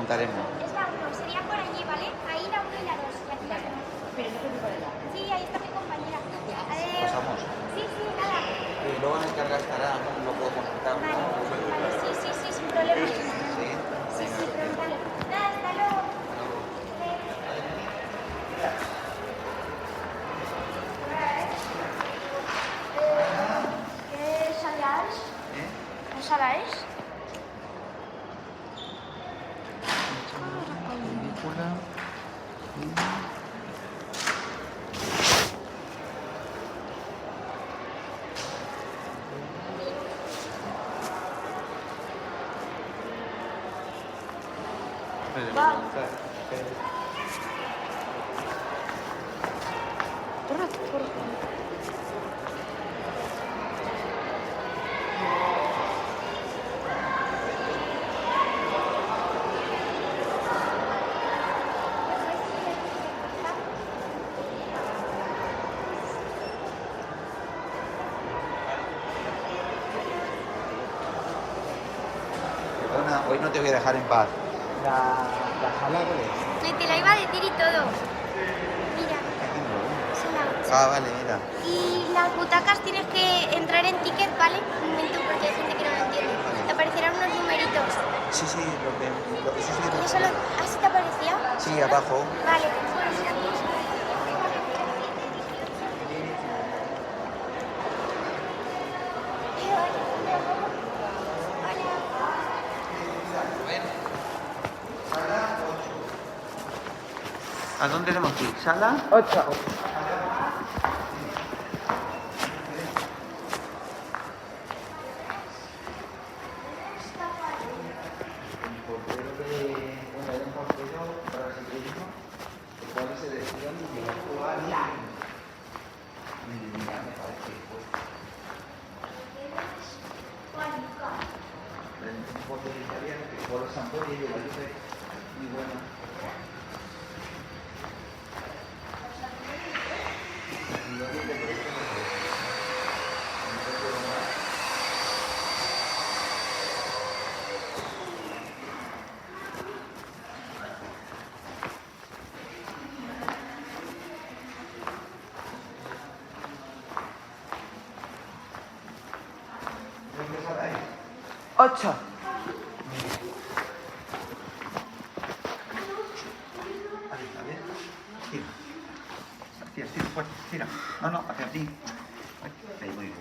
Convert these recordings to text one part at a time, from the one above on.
preguntaremos. Es la 1, sería por allí, ¿vale? Ahí la 1 y la 2. Y aquí las demás. Pero no te para allá. Sí, ahí está mi compañera. Adiós. Pasamos. Sí, sí, nada. Y luego en el carga estará, no puedo consultar. Vale, vale, sí, sí, sí, sin problema. Sí. Sí, sí, pregúntale. Nada, hasta luego. ¿Qué salaris? ¿Qué salaris? Película. Perdona, hoy no te voy a dejar en paz. La sala, ¿cuál es? Te la iba a decir y todo. Mira, son la 8. Ah, vale, mira. Y las butacas tienes que entrar en ticket, ¿vale? Un momento, porque hay gente que no lo entiende. Te aparecerán unos numeritos. Sí, sí, eso sí ¿Y eso así te aparecía? Sí, abajo. Vale. ¿A dónde tenemos que ir? ¿Sala? 8. Ocho. Tira, fuerte, tira. No, hacia ti. Ahí, muy bien.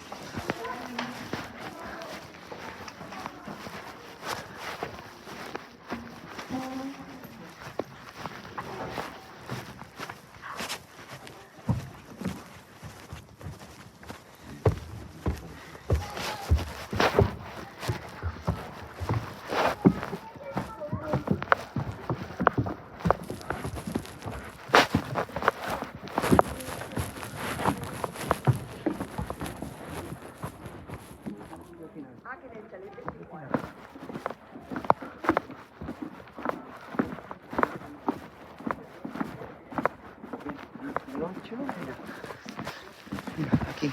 Mira, aquí.